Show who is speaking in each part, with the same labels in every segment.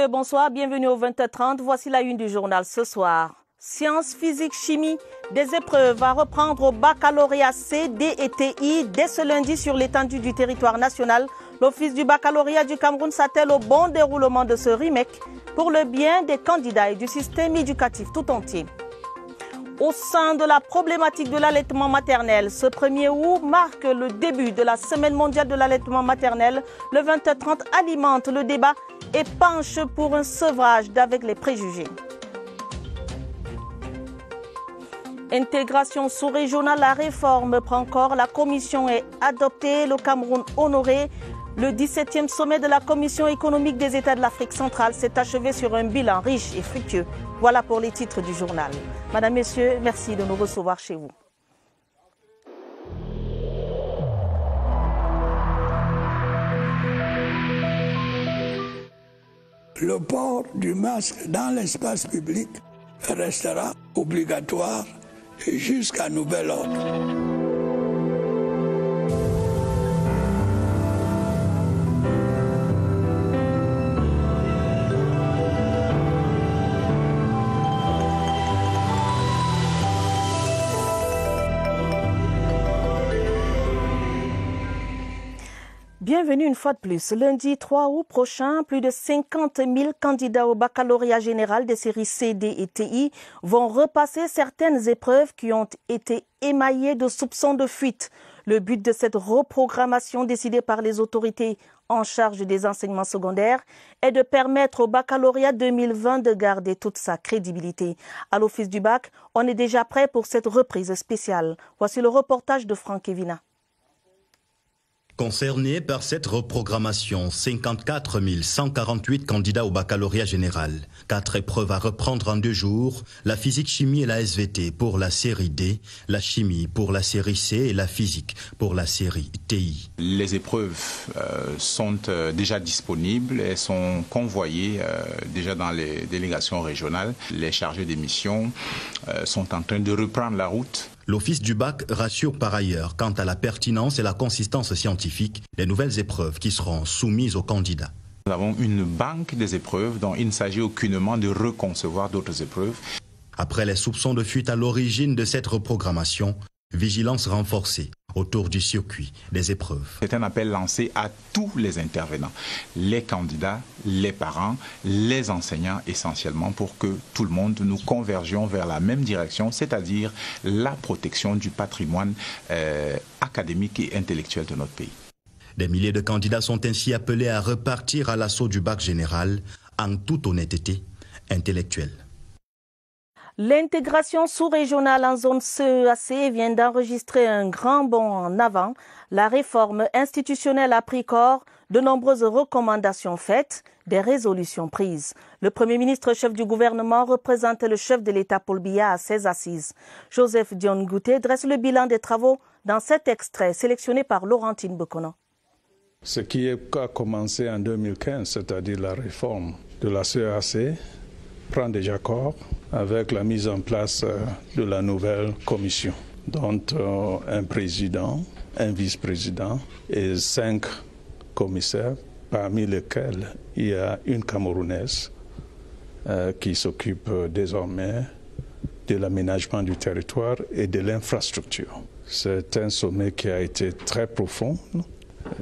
Speaker 1: Bonsoir, bienvenue au 20h30. Voici la une du journal ce soir. Sciences, physique, chimie, des épreuves à reprendre au baccalauréat C, D et TI dès ce lundi sur l'étendue du territoire national. L'Office du baccalauréat du Cameroun s'attelle au bon déroulement de ce remake pour le bien des candidats et du système éducatif tout entier. Au sein de la problématique de l'allaitement maternel, ce 1er août marque le début de la Semaine mondiale de l'allaitement maternel. Le 20h30 alimente le débat et penche pour un sevrage d'avec les préjugés. Intégration sous-régionale, la réforme prend corps. La commission est adoptée. Le Cameroun honoré. Le 17e sommet de la Commission économique des États de l'Afrique centrale s'est achevé sur un bilan riche et fructueux. Voilà pour les titres du journal. Madame, Messieurs, merci de nous recevoir chez vous.
Speaker 2: Le port du masque dans l'espace public restera obligatoire jusqu'à nouvel ordre.
Speaker 1: Bienvenue une fois de plus. Lundi 3 août prochain, plus de 50 000 candidats au baccalauréat général des séries C, D et TI vont repasser certaines épreuves qui ont été émaillées de soupçons de fuite. Le but de cette reprogrammation décidée par les autorités en charge des enseignements secondaires est de permettre au baccalauréat 2020 de garder toute sa crédibilité. À l'Office du bac, on est déjà prêt pour cette reprise spéciale. Voici le reportage de Franck Evina.
Speaker 3: Concernés par cette reprogrammation, 54 148 candidats au baccalauréat général. 4 épreuves à reprendre en 2 jours, la physique-chimie et la SVT pour la série D, la chimie pour la série C et la physique pour la série TI.
Speaker 4: Les épreuves sont déjà disponibles et sont convoyées déjà dans les délégations régionales. Les chargés des missions sont en train de reprendre la route.
Speaker 3: L'Office du bac rassure par ailleurs quant à la pertinence et la consistance scientifique des nouvelles épreuves qui seront soumises aux candidats.
Speaker 4: Nous avons une banque des épreuves dont il ne s'agit aucunement de reconcevoir d'autres épreuves.
Speaker 3: Après les soupçons de fuite à l'origine de cette reprogrammation, vigilance renforcée autour du circuit des épreuves.
Speaker 4: C'est un appel lancé à tous les intervenants, les candidats, les parents, les enseignants essentiellement, pour que tout le monde nous convergions vers la même direction, c'est-à-dire la protection du patrimoine académique et intellectuel de notre pays.
Speaker 3: Des milliers de candidats sont ainsi appelés à repartir à l'assaut du bac général en toute honnêteté intellectuelle.
Speaker 1: L'intégration sous-régionale en zone CEAC vient d'enregistrer un grand bond en avant. La réforme institutionnelle a pris corps, de nombreuses recommandations faites, des résolutions prises. Le Premier ministre chef du gouvernement représentait le chef de l'État Paul Biya à ses assises. Joseph Dion Ngouté dresse le bilan des travaux dans cet extrait sélectionné par Laurentine Bekono.
Speaker 5: Ce qui a commencé en 2015, c'est-à-dire la réforme de la CEAC, prend déjà corps avec la mise en place de la nouvelle commission, dont un président, un vice-président et 5 commissaires, parmi lesquels il y a une Camerounaise qui s'occupe désormais de l'aménagement du territoire et de l'infrastructure. C'est un sommet qui a été très profond.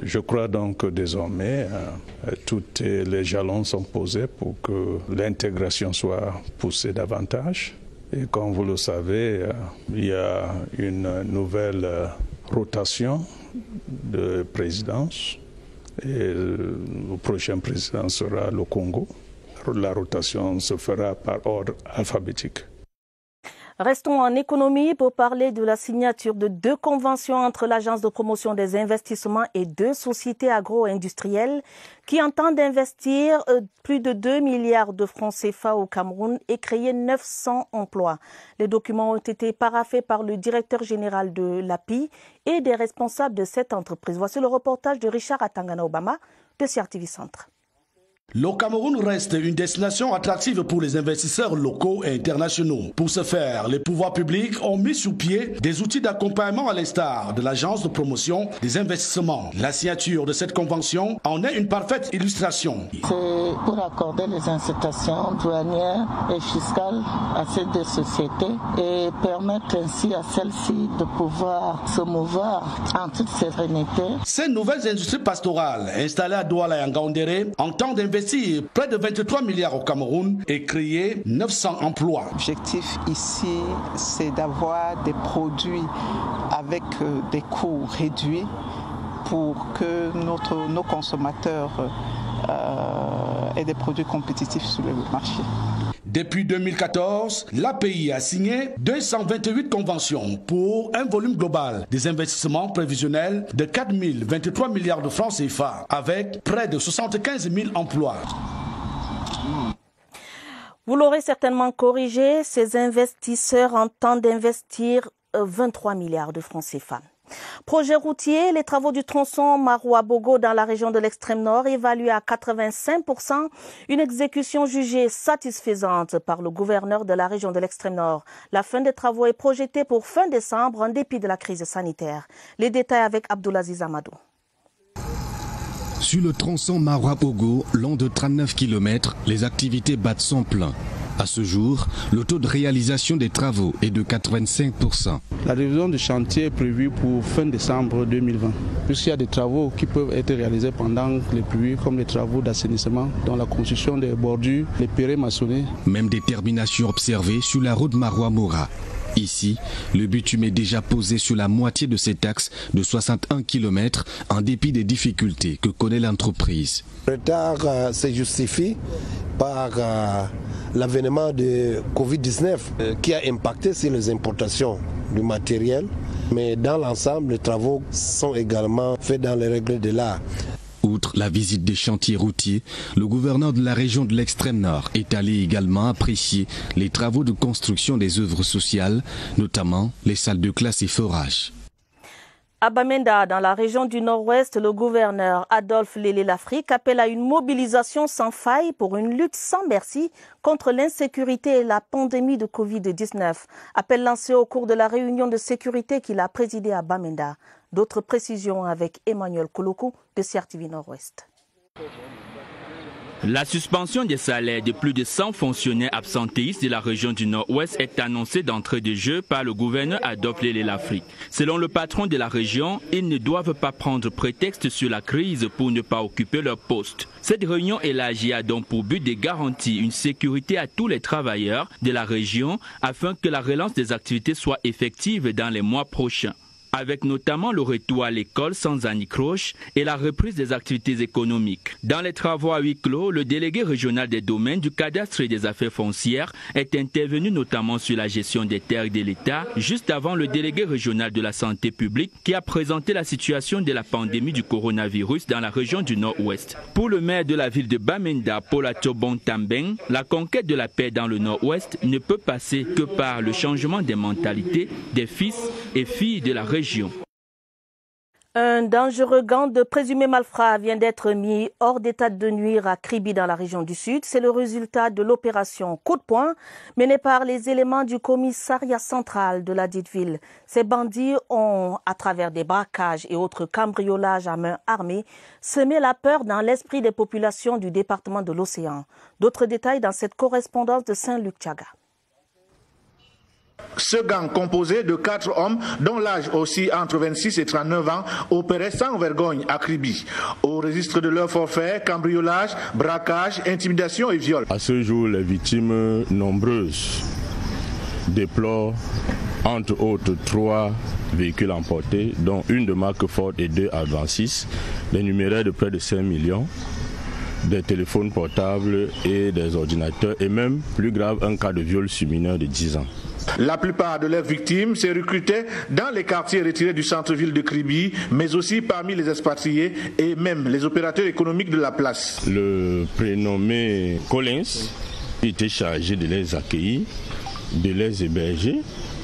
Speaker 5: Je crois donc que désormais, tous les jalons sont posés pour que l'intégration soit poussée davantage. Et comme vous le savez, il y a une nouvelle rotation de présidence. Et le prochain président sera le Congo. La rotation se fera par ordre alphabétique.
Speaker 1: Restons en économie pour parler de la signature de 2 conventions entre l'Agence de promotion des investissements et 2 sociétés agro-industrielles qui entendent investir plus de 2 milliards de francs CFA au Cameroun et créer 900 emplois. Les documents ont été paraphés par le directeur général de l'API et des responsables de cette entreprise. Voici le reportage de Richard Atangana Obama de CRTV Centre.
Speaker 6: Le Cameroun reste une destination attractive pour les investisseurs locaux et internationaux. Pour ce faire, les pouvoirs publics ont mis sur pied des outils d'accompagnement à l'instar de l'Agence de promotion des investissements. La signature de cette convention en est une parfaite illustration.
Speaker 7: C'est pour accorder les incitations douanières et fiscales à ces deux sociétés et permettre ainsi à celles-ci de pouvoir se mouvoir en toute sérénité.
Speaker 6: Ces nouvelles industries pastorales installées à Douala et à Ngaoundéré entendent investir près de 23 milliards au Cameroun et créer 900 emplois.
Speaker 8: L'objectif ici, c'est d'avoir des produits avec des coûts réduits pour que nos consommateurs aient des produits compétitifs sur le marché.
Speaker 6: Depuis 2014, l'API a signé 228 conventions pour un volume global des investissements prévisionnels de 4 023 milliards de francs CFA avec près de 75 000 emplois.
Speaker 1: Vous l'aurez certainement corrigé, ces investisseurs entendent investir 23 milliards de francs CFA. Projet routier, les travaux du tronçon Maroua-Bogo dans la région de l'extrême nord évalués à 85%, une exécution jugée satisfaisante par le gouverneur de la région de l'extrême nord. La fin des travaux est projetée pour fin décembre en dépit de la crise sanitaire. Les détails avec Abdoulaziz Amadou.
Speaker 9: Sur le tronçon Maroua-Bogo, long de 39 km, les activités battent son plein. À ce jour, le taux de réalisation des travaux est de 85%.
Speaker 10: La révision du chantier est prévue pour fin décembre 2020. Puisqu'il y a des travaux qui peuvent être réalisés pendant les pluies, comme les travaux d'assainissement, dans la construction des bordures, les pérés maçonnés.
Speaker 9: Même détermination observée sur la route Maroua-Moura. Ici, le bitume est déjà posé sur la moitié de cet axe de 61 km en dépit des difficultés que connaît l'entreprise.
Speaker 11: Le retard se justifie par l'avènement de Covid-19 qui a impacté sur les importations du matériel. Mais dans l'ensemble, les travaux sont également faits dans les règles de l'art.
Speaker 9: Outre la visite des chantiers routiers, le gouverneur de la région de l'extrême nord est allé également apprécier les travaux de construction des œuvres sociales, notamment les salles de classe et forages.
Speaker 1: À Bamenda, dans la région du Nord-Ouest, le gouverneur Adolphe Lélé-Lafrique appelle à une mobilisation sans faille pour une lutte sans merci contre l'insécurité et la pandémie de Covid-19. Appel lancé au cours de la réunion de sécurité qu'il a présidée à Bamenda. D'autres précisions avec Emmanuel Kouloukou de CRTV Nord-Ouest.
Speaker 12: La suspension des salaires de plus de 100 fonctionnaires absentéistes de la région du Nord-Ouest est annoncée d'entrée de jeu par le gouverneur Adolphe Lélé-Lafrique. Selon le patron de la région, ils ne doivent pas prendre prétexte sur la crise pour ne pas occuper leur poste. Cette réunion élargie a donc pour but de garantir une sécurité à tous les travailleurs de la région afin que la relance des activités soit effective dans les mois prochains, avec notamment le retour à l'école sans anicroche et la reprise des activités économiques. Dans les travaux à huis clos, le délégué régional des domaines du cadastre et des affaires foncières est intervenu notamment sur la gestion des terres de l'État, juste avant le délégué régional de la santé publique qui a présenté la situation de la pandémie du coronavirus dans la région du Nord-Ouest. Pour le maire de la ville de Bamenda, Paul Atobon Tambeng, la conquête de la paix dans le Nord-Ouest ne peut passer que par le changement des mentalités des fils et filles de la région.
Speaker 1: Un dangereux gang de présumés malfrats vient d'être mis hors d'état de nuire à Kribi dans la région du Sud. C'est le résultat de l'opération Coup de poing menée par les éléments du commissariat central de la dite ville. Ces bandits ont, à travers des braquages et autres cambriolages à main armée, semé la peur dans l'esprit des populations du département de l'Océan. D'autres détails dans cette correspondance de Saint-Luc Tchaga.
Speaker 13: Ce gang composé de 4 hommes dont l'âge oscille entre 26 et 39 ans opérait sans vergogne à Kribi. Au registre de leur forfait, cambriolage, braquage, intimidation et viol.
Speaker 14: À ce jour, les victimes nombreuses déplorent entre autres 3 véhicules emportés, dont une de marque Ford et 2 Advansis, des numéraires de près de 5 millions, des téléphones portables et des ordinateurs, et même, plus grave, un cas de viol sur mineur de 10 ans.
Speaker 13: La plupart de leurs victimes s'est recrutées dans les quartiers retirés du centre-ville de Kribi, mais aussi parmi les expatriés et même les opérateurs économiques de la place.
Speaker 14: Le prénommé Collins était chargé de les accueillir, de les héberger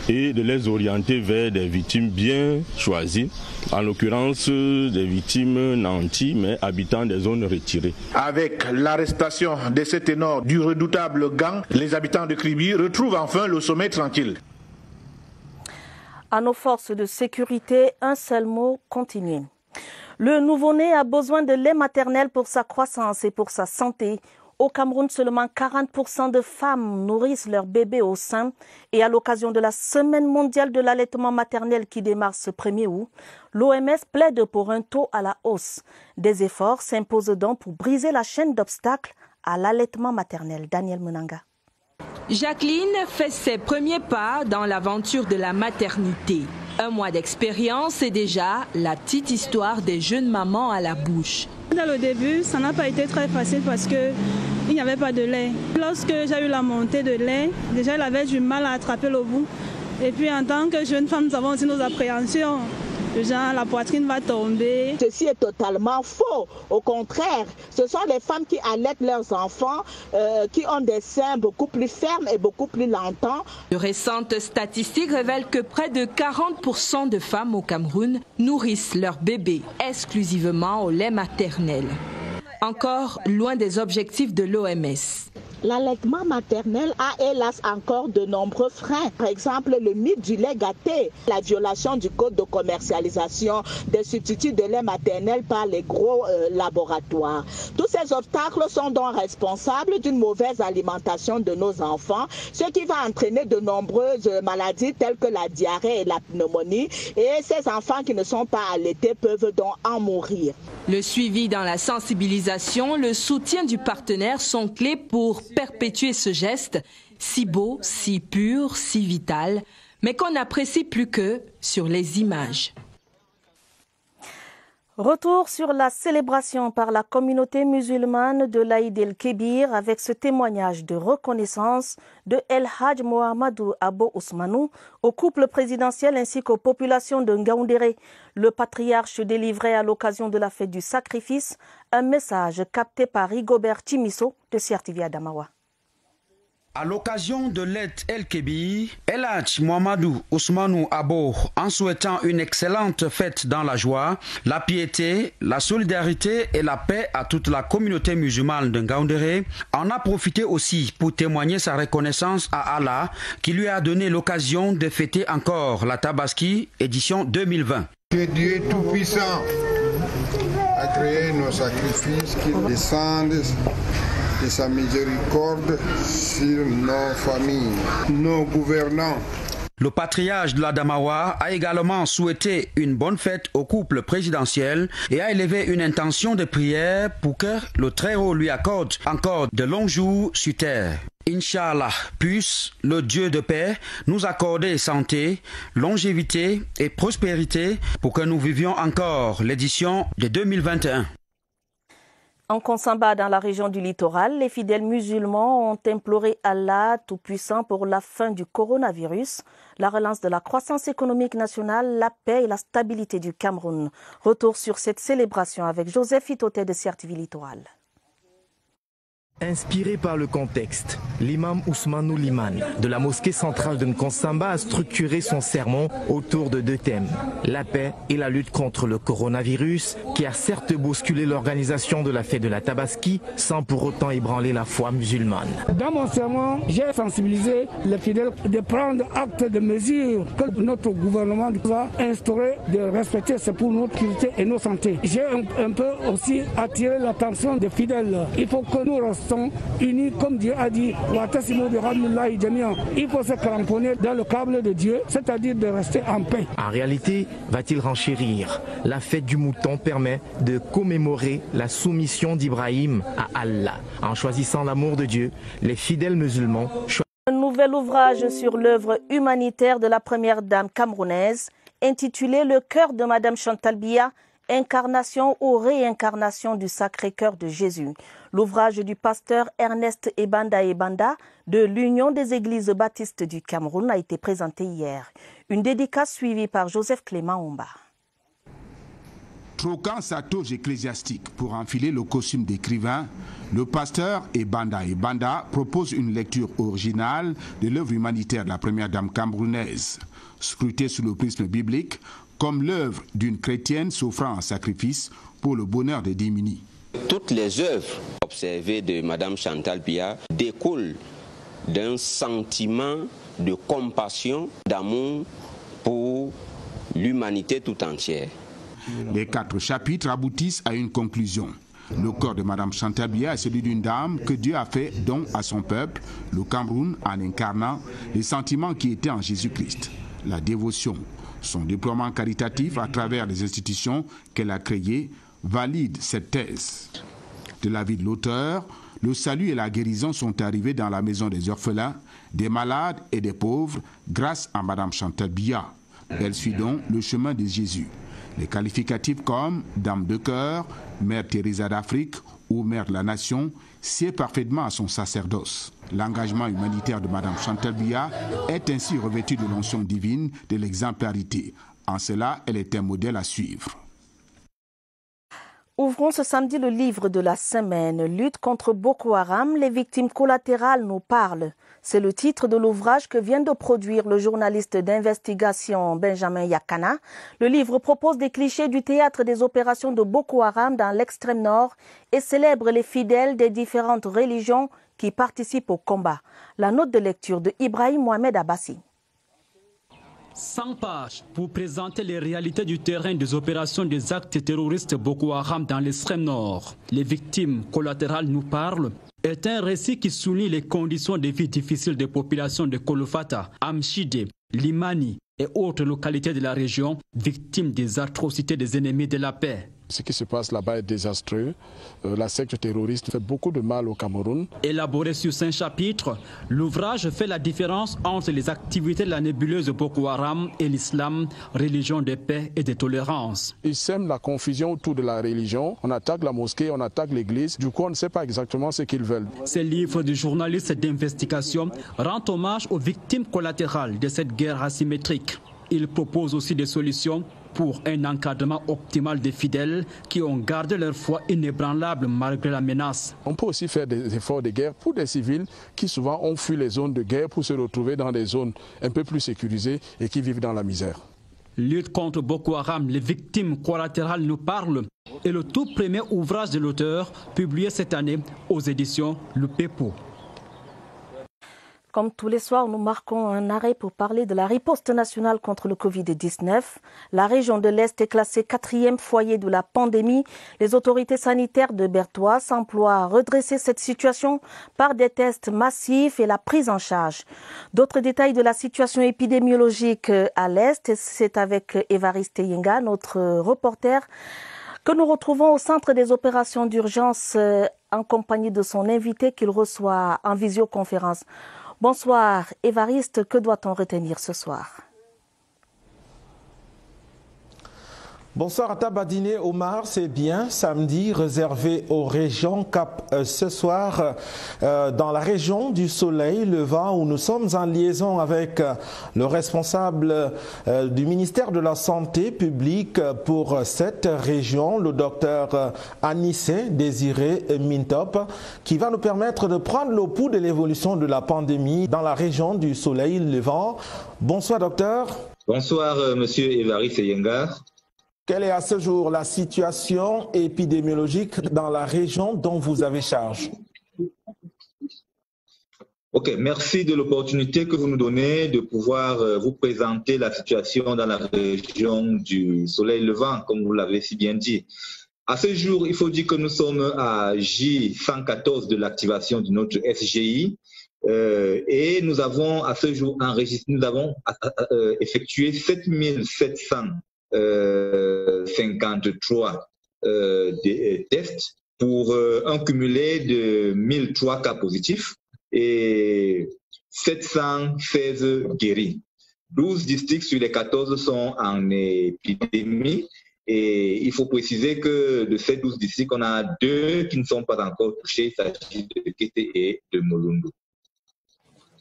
Speaker 14: et de les orienter vers des victimes bien choisies, en l'occurrence des victimes nantis mais habitant des zones retirées.
Speaker 13: Avec l'arrestation de ces ténors du redoutable gang, les habitants de Kribi retrouvent enfin le sommeil tranquille.
Speaker 1: À nos forces de sécurité, un seul mot, continuer. Le nouveau-né a besoin de lait maternel pour sa croissance et pour sa santé. Au Cameroun, seulement 40% de femmes nourrissent leur bébé au sein. Et à l'occasion de la Semaine mondiale de l'allaitement maternel qui démarre ce 1er août, l'OMS plaide pour un taux à la hausse. Des efforts s'imposent donc pour briser la chaîne d'obstacles à l'allaitement maternel. Daniel Munanga.
Speaker 15: Jacqueline fait ses premiers pas dans l'aventure de la maternité. Un mois d'expérience et déjà la petite histoire des jeunes mamans à la bouche.
Speaker 16: Dans le début, ça n'a pas été très facile parce qu'il n'y avait pas de lait. Lorsque j'ai eu la montée de lait, déjà il avait du mal à attraper le bout. Et puis en tant que jeune femme, nous avons aussi nos appréhensions. Genre, la poitrine va tomber.
Speaker 7: Ceci est totalement faux. Au contraire, ce sont les femmes qui allaitent leurs enfants, qui ont des seins beaucoup plus fermes et beaucoup plus longtemps.
Speaker 15: De récentes statistiques révèlent que près de 40% de femmes au Cameroun nourrissent leurs bébés exclusivement au lait maternel. Encore loin des objectifs de l'OMS.
Speaker 7: L'allaitement maternel a hélas encore de nombreux freins. Par exemple, le mythe du lait gâté, la violation du code de commercialisation des substituts de lait maternel par les gros laboratoires. Tous ces obstacles sont donc responsables d'une mauvaise alimentation de nos enfants, ce qui va entraîner de nombreuses maladies telles que la diarrhée et la pneumonie. Et ces enfants qui ne sont pas allaités peuvent donc en mourir.
Speaker 15: Le suivi dans la sensibilisation, le soutien du partenaire sont clés pour perpétuer ce geste, si beau, si pur, si vital, mais qu'on n'apprécie plus que sur les images.
Speaker 1: Retour sur la célébration par la communauté musulmane de l'Aïd el-Kébir avec ce témoignage de reconnaissance de El Hadj Mohamedou Abo Ousmanou au couple présidentiel ainsi qu'aux populations de Ngaoundéré. Le patriarche délivrait à l'occasion de la fête du sacrifice un message capté par Rigobert Timiso de CRTV Adamawa.
Speaker 17: À l'occasion de l'Aïd el-Kébir, El Hadj Mohamedou Ousmanou Abo, en souhaitant une excellente fête dans la joie, la piété, la solidarité et la paix à toute la communauté musulmane de Ngaoundéré, en a profité aussi pour témoigner sa reconnaissance à Allah qui lui a donné l'occasion de fêter encore la Tabaski édition 2020.
Speaker 18: Que Dieu Tout-Puissant a créé nos sacrifices qui descendent de sa miséricorde sur nos familles, nos gouvernants.
Speaker 17: Le patriarche de l'Adamawa a également souhaité une bonne fête au couple présidentiel et a élevé une intention de prière pour que le Très-Haut lui accorde encore de longs jours sur terre. Inch'Allah, puisse le Dieu de paix nous accorder santé, longévité et prospérité pour que nous vivions encore l'édition de 2021.
Speaker 1: En Konsamba, dans la région du littoral, les fidèles musulmans ont imploré Allah Tout-Puissant pour la fin du coronavirus, la relance de la croissance économique nationale, la paix et la stabilité du Cameroun. Retour sur cette célébration avec Joseph Itoté de CRTV Littoral.
Speaker 19: Inspiré par le contexte, l'imam Ousmanou Liman de la mosquée centrale de Nkonsamba a structuré son sermon autour de deux thèmes, la paix et la lutte contre le coronavirus, qui a certes bousculé l'organisation de la fête de la Tabaski sans pour autant ébranler la foi musulmane.
Speaker 20: Dans mon sermon, j'ai sensibilisé les fidèles de prendre acte de mesures que notre gouvernement va instaurer, de respecter, c'est pour notre sécurité et nos santé. J'ai un peu aussi attiré l'attention des fidèles. Il faut que nous restons unis, comme Dieu a dit, il faut se cramponner dans le câble de Dieu, c'est-à-dire de rester en paix.
Speaker 19: En réalité, va-t-il renchérir? La fête du mouton permet de commémorer la soumission d'Ibrahim à Allah. En choisissant l'amour de Dieu, les fidèles musulmans choisissent.
Speaker 1: Un nouvel ouvrage sur l'œuvre humanitaire de la première dame camerounaise, intitulé Le cœur de Madame Chantal Biya, incarnation ou réincarnation du Sacré-Cœur de Jésus. L'ouvrage du pasteur Ernest Ebanda de l'Union des Églises Baptistes du Cameroun a été présenté hier. Une dédicace suivie par Joseph Clément Omba.
Speaker 21: Troquant sa toge ecclésiastique pour enfiler le costume d'écrivain, le pasteur Ebanda propose une lecture originale de l'œuvre humanitaire de la première dame camerounaise, scrutée sous le prisme biblique comme l'œuvre d'une chrétienne s'offrant en sacrifice pour le bonheur des démunis.
Speaker 22: Toutes les œuvres observées de Mme Chantal Biya découlent d'un sentiment de compassion, d'amour pour l'humanité tout entière.
Speaker 21: Les 4 chapitres aboutissent à une conclusion. Le corps de Mme Chantal Biya est celui d'une dame que Dieu a fait don à son peuple, le Cameroun, en incarnant les sentiments qui étaient en Jésus-Christ. La dévotion, son déploiement caritatif à travers les institutions qu'elle a créées, valide cette thèse. De l'avis de l'auteur, le salut et la guérison sont arrivés dans la maison des orphelins, des malades et des pauvres grâce à Mme Chantal Biya. Elle suit donc le chemin de Jésus. Les qualificatifs comme Dame de cœur, Mère Teresa d'Afrique ou Mère de la Nation sied parfaitement à son sacerdoce. L'engagement humanitaire de Mme Chantal Biya est ainsi revêtu de l'onction divine de l'exemplarité. En cela, elle est un modèle à suivre.
Speaker 1: Ouvrons ce samedi le livre de la semaine. Lutte contre Boko Haram, les victimes collatérales nous parlent. C'est le titre de l'ouvrage que vient de produire le journaliste d'investigation Benjamin Yakana. Le livre propose des clichés du théâtre des opérations de Boko Haram dans l'extrême nord et célèbre les fidèles des différentes religions qui participent au combat. La note de lecture de Ibrahim Mohamed Abbassi.
Speaker 23: 100 pages pour présenter les réalités du terrain des opérations des actes terroristes Boko Haram dans l'extrême nord. Les victimes collatérales nous parlent est un récit qui souligne les conditions de vie difficiles des populations de Kolofata, Amchide, Limani et autres localités de la région, victimes des atrocités des ennemis de la paix.
Speaker 10: Ce qui se passe là-bas est désastreux. La secte terroriste fait beaucoup de mal au Cameroun.
Speaker 23: Élaboré sur 5 chapitres, l'ouvrage fait la différence entre les activités de la nébuleuse Boko Haram et l'islam, religion de paix et de tolérance.
Speaker 10: Ils sèment la confusion autour de la religion. On attaque la mosquée, on attaque l'église. Du coup, on ne sait pas exactement ce qu'ils veulent.
Speaker 23: Ce livre du journaliste d'investigation rend hommage aux victimes collatérales de cette guerre asymétrique. Il propose aussi des solutions pour un encadrement optimal des fidèles qui ont gardé leur foi inébranlable malgré la menace.
Speaker 10: On peut aussi faire des efforts de guerre pour des civils qui souvent ont fui les zones de guerre pour se retrouver dans des zones un peu plus sécurisées et qui vivent dans la misère.
Speaker 23: Lutte contre Boko Haram, les victimes collatérales nous parlent est le tout premier ouvrage de l'auteur publié cette année aux éditions Le Pepo.
Speaker 1: Comme tous les soirs, nous marquons un arrêt pour parler de la riposte nationale contre le Covid-19. La région de l'Est est classée 4e foyer de la pandémie. Les autorités sanitaires de Bertois s'emploient à redresser cette situation par des tests massifs et la prise en charge. D'autres détails de la situation épidémiologique à l'Est, c'est avec Évariste Yenga, notre reporter, que nous retrouvons au centre des opérations d'urgence en compagnie de son invité qu'il reçoit en visioconférence. Bonsoir Évariste, que doit-on retenir ce soir?
Speaker 24: Bonsoir à Tabadine Omar, c'est bien samedi réservé aux régions Cap ce soir dans la région du Soleil Levant où nous sommes en liaison avec le responsable du ministère de la Santé publique pour cette région, le docteur Anissé Désiré Mintop, qui va nous permettre de prendre le pouls de l'évolution de la pandémie dans la région du Soleil Levant. Bonsoir docteur.
Speaker 25: Bonsoir monsieur Évariste Yenga.
Speaker 24: Quelle est à ce jour la situation épidémiologique dans la région dont vous avez charge?
Speaker 25: Ok, merci de l'opportunité que vous nous donnez de pouvoir vous présenter la situation dans la région du Soleil Levant, comme vous l'avez si bien dit. À ce jour, il faut dire que nous sommes à J114 de l'activation de notre SGI et nous avons à ce jour enregistré, nous avons effectué 7353 tests pour un cumulé de 1003 cas positifs et 716 guéris. 12 districts sur les 14 sont en épidémie et il faut préciser que de ces 12 districts, on a 2 qui ne sont pas encore touchés, il s'agit de Kété et de Molundu.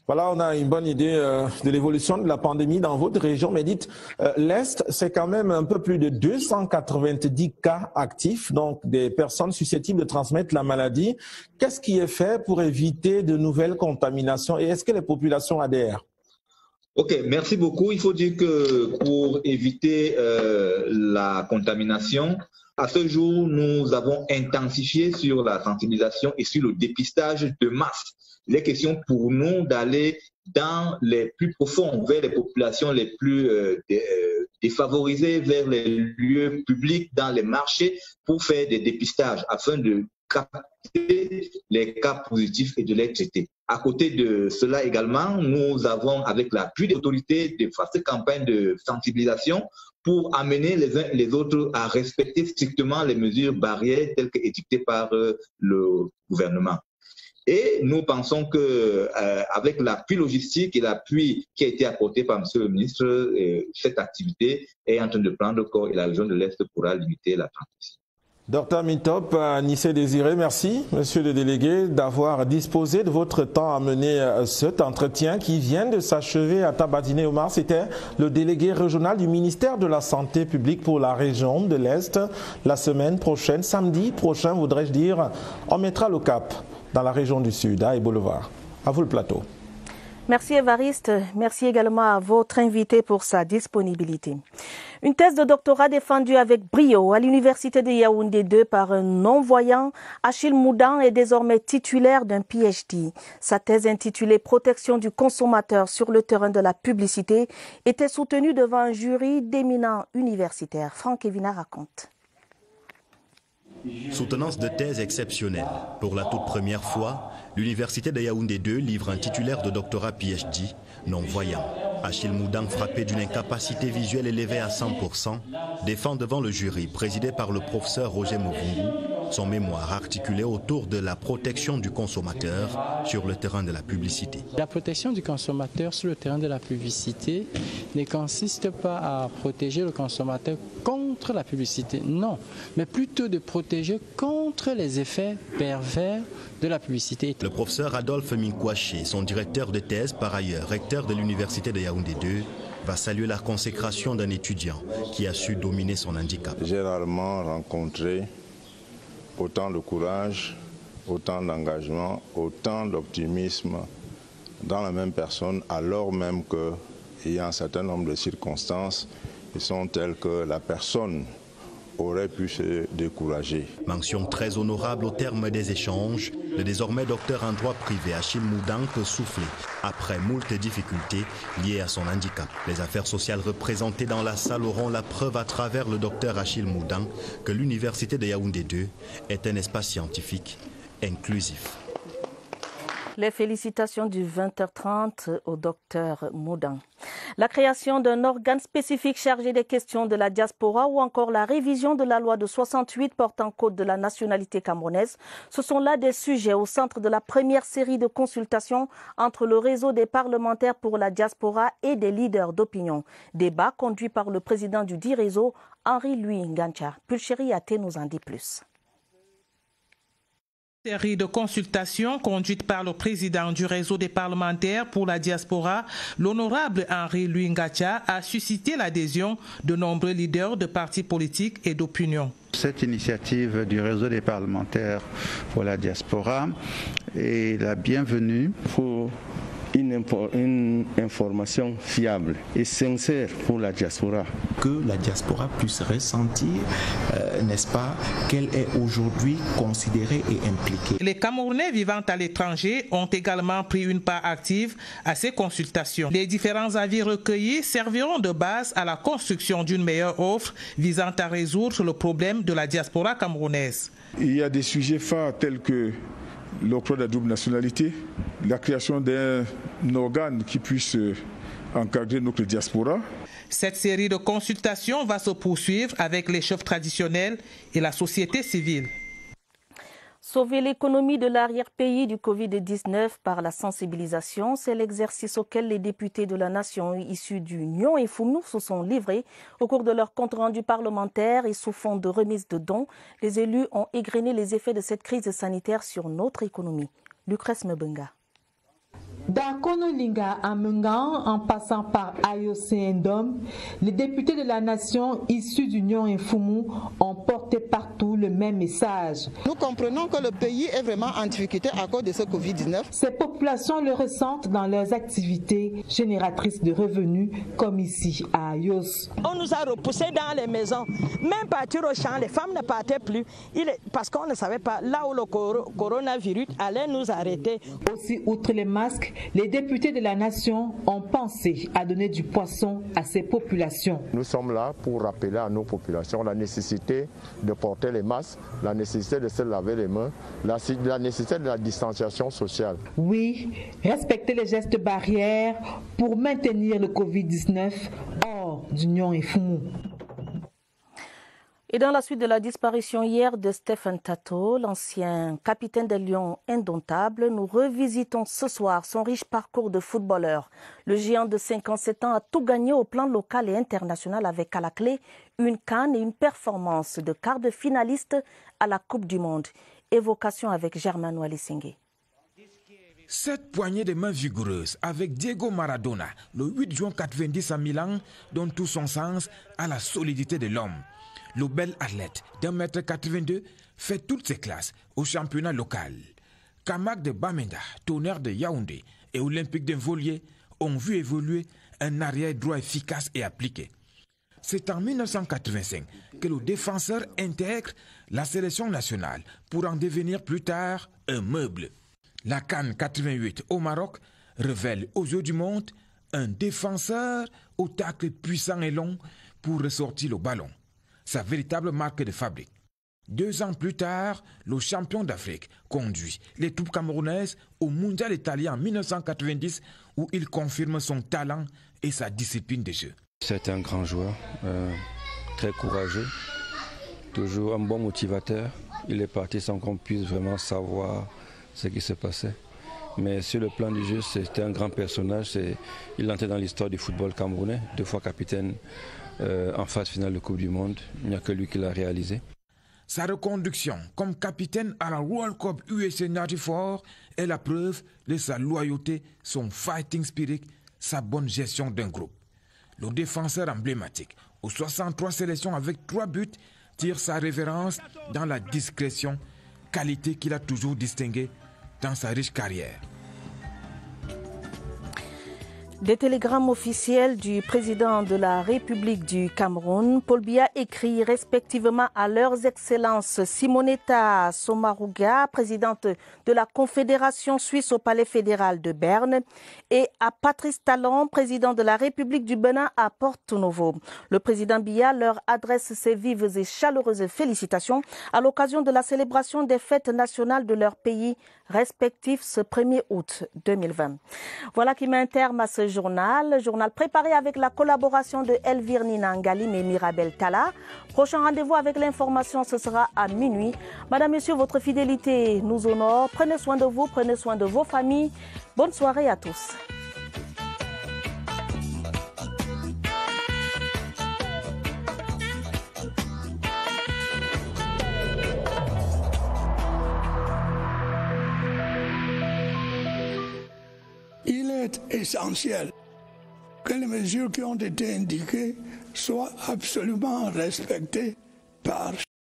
Speaker 24: Voilà, on a une bonne idée de l'évolution de la pandémie dans votre région. Mais dites, l'Est, c'est quand même un peu plus de 290 cas actifs, donc des personnes susceptibles de transmettre la maladie. Qu'est-ce qui est fait pour éviter de nouvelles contaminations et est-ce que les populations adhèrent?
Speaker 25: Ok, merci beaucoup. Il faut dire que pour éviter la contamination, à ce jour, nous avons intensifié sur la sensibilisation et sur le dépistage de masse. Il est question pour nous d'aller dans les plus profonds, vers les populations les plus défavorisées, vers les lieux publics, dans les marchés, pour faire des dépistages afin de capter les cas positifs et de les traiter. À côté de cela également, nous avons, avec l'appui des autorités, de vastes campagnes de sensibilisation pour amener les uns et les autres à respecter strictement les mesures barrières telles qu'édictées par le gouvernement. Et nous pensons que avec l'appui logistique et l'appui qui a été apporté par M. le ministre, cette activité est en train de prendre corps et la région de l'Est pourra limiter la transmission.
Speaker 24: Dr Mitop, Nissé Désiré, merci, monsieur le délégué, d'avoir disposé de votre temps à mener cet entretien qui vient de s'achever à Tabatiné Omar. C'était le délégué régional du ministère de la Santé publique pour la région de l'Est. La semaine prochaine, samedi prochain, voudrais-je dire, on mettra le cap dans la région du Sud, à Boulevard. À vous le plateau.
Speaker 1: Merci Évariste. Merci également à votre invité pour sa disponibilité. Une thèse de doctorat défendue avec brio à l'université de Yaoundé 2 par un non-voyant, Achille Moudan est désormais titulaire d'un PhD. Sa thèse intitulée « Protection du consommateur sur le terrain de la publicité » était soutenue devant un jury d'éminents universitaires. Franck Evina raconte.
Speaker 2: Soutenance de thèse exceptionnelle. Pour la toute première fois, l'université de Yaoundé 2 livre un titulaire de doctorat PhD non-voyant. Achille Moudan, frappé d'une incapacité visuelle élevée à 100%, défend devant le jury, présidé par le professeur Roger Movungu, son mémoire articulé autour de la protection du consommateur sur le terrain de la publicité.
Speaker 3: La protection du consommateur sur le terrain de la publicité ne consiste pas à protéger le consommateur contre la publicité, non, mais plutôt de protéger contre les effets pervers de la publicité.
Speaker 2: Le professeur Adolphe Minkwaché, son directeur de thèse, par ailleurs recteur de l'université de Yaoundé 2, va saluer la consécration d'un étudiant qui a su dominer son handicap.
Speaker 4: J'ai rarement rencontré autant de courage, autant d'engagement, autant d'optimisme dans la même personne, alors même qu'il y a un certain nombre de circonstances qui sont telles que la personne aurait pu se décourager.
Speaker 2: Mention très honorable au terme des échanges, le désormais docteur en droit privé Achille Moudan peut souffler après moult difficultés liées à son handicap. Les affaires sociales représentées dans la salle auront la preuve à travers le docteur Achille Moudan que l'université de Yaoundé 2 est un espace scientifique inclusif.
Speaker 1: Les félicitations du 20h30 au docteur Moudan. La création d'un organe spécifique chargé des questions de la diaspora ou encore la révision de la loi de 68 portant code de la nationalité camerounaise, ce sont là des sujets au centre de la première série de consultations entre le réseau des parlementaires pour la diaspora et des leaders d'opinion. Débat conduit par le président du dit réseau, Henri-Louis Ngancha. Pulchéri Até nous en dit plus.
Speaker 5: Série de consultations conduite par le président du réseau des parlementaires pour la diaspora, l'honorable Henri-Louis Ngancha, a suscité l'adhésion de nombreux leaders de partis politiques et d'opinion.
Speaker 8: Cette initiative du réseau des parlementaires pour la diaspora est la bienvenue pour une information fiable et sincère pour la diaspora.
Speaker 26: Que la diaspora puisse ressentir, n'est-ce pas, qu'elle est aujourd'hui considérée et impliquée.
Speaker 5: Les Camerounais vivant à l'étranger ont également pris une part active à ces consultations. Les différents avis recueillis serviront de base à la construction d'une meilleure offre visant à résoudre le problème de la diaspora camerounaise.
Speaker 27: Il y a des sujets phares tels que l'octroi de la double nationalité, la création d'un organe qui puisse encadrer notre diaspora.
Speaker 5: Cette série de consultations va se poursuivre avec les chefs traditionnels et la société civile.
Speaker 1: Sauver l'économie de l'arrière-pays du Covid-19 par la sensibilisation, c'est l'exercice auquel les députés de la nation issus du Nyon et Founou se sont livrés. Au cours de leur compte-rendu parlementaire et sous fond de remise de dons, les élus ont égrené les effets de cette crise sanitaire sur notre économie. Lucrèce Mebenga.
Speaker 6: D'Akonolinga à Mengan, en passant par Ayose Ndom, les députés de la nation issus d'Union Infoumou ont porté partout le même message.
Speaker 9: Nous comprenons que le pays est vraiment en difficulté à cause de ce Covid-19.
Speaker 6: Ces populations le ressentent dans leurs activités génératrices de revenus, comme ici à Ayose.
Speaker 11: On nous a repoussés dans les maisons, même partir au champ, les femmes ne partaient plus, parce qu'on ne savait pas là où le coronavirus allait nous arrêter.
Speaker 6: Aussi, outre les masques, les députés de la nation ont pensé à donner du poisson à ces populations.
Speaker 12: Nous sommes là pour rappeler à nos populations la nécessité de porter les masques, la nécessité de se laver les mains, la nécessité de la distanciation sociale.
Speaker 6: Oui, respecter les gestes barrières pour maintenir le Covid-19 hors d'Union Infoumou.
Speaker 1: Et dans la suite de la disparition hier de Stephen Tato, l'ancien capitaine des Lions indomptables, nous revisitons ce soir son riche parcours de footballeur. Le géant de 57 ans a tout gagné au plan local et international avec à la clé une CAN et une performance de quart de finaliste à la Coupe du Monde. Évocation avec Germain Walisingé.
Speaker 13: Cette poignée de main vigoureuse avec Diego Maradona, le 8 juin 90 à Milan, donne tout son sens à la solidité de l'homme. Le bel athlète d'1,82 m fait toutes ses classes au championnat local. Kamak de Bamenda, Tonnerre de Yaoundé et Olympique de Volier ont vu évoluer un arrière droit efficace et appliqué. C'est en 1985 que le défenseur intègre la sélection nationale pour en devenir plus tard un meuble. La CAN 88 au Maroc révèle aux yeux du monde un défenseur au tacle puissant et long pour ressortir le ballon. Sa véritable marque de fabrique. 2 ans plus tard, le champion d'Afrique conduit les troupes camerounaises au mondial italien en 1990 où il confirme son talent et sa discipline de jeu.
Speaker 14: C'est un grand joueur, très courageux, toujours un bon motivateur. Il est parti sans qu'on puisse vraiment savoir ce qui se passait. Mais sur le plan du jeu, c'était un grand personnage. Il entrait dans l'histoire du football camerounais, 2 fois capitaine en phase finale de Coupe du Monde. Il n'y a que lui qui l'a réalisé.
Speaker 13: Sa reconduction comme capitaine à la World Cup USA 94 est la preuve de sa loyauté, son fighting spirit, sa bonne gestion d'un groupe. Le défenseur emblématique, aux 63 sélections avec 3 buts, tire sa révérence dans la discrétion, qualité qu'il a toujours distinguée dans sa riche carrière.
Speaker 1: Des télégrammes officiels du président de la République du Cameroun, Paul Biya, écrit respectivement à leurs excellences Simonetta Sommaruga, présidente de la Confédération suisse au Palais fédéral de Berne, et à Patrice Talon, président de la République du Bénin à Porto Novo. Le président Biya leur adresse ses vives et chaleureuses félicitations à l'occasion de la célébration des fêtes nationales de leur pays respectifs ce 1er août 2020. Voilà qui met un terme à ce journal préparé avec la collaboration de Elvire Ninangalim et Mirabel Tala. Prochain rendez-vous avec l'information, ce sera à minuit. Madame, Messieurs, votre fidélité nous honore. Prenez soin de vous, prenez soin de vos familles. Bonne soirée à tous.
Speaker 16: Il est essentiel que les mesures qui ont été indiquées soient absolument respectées par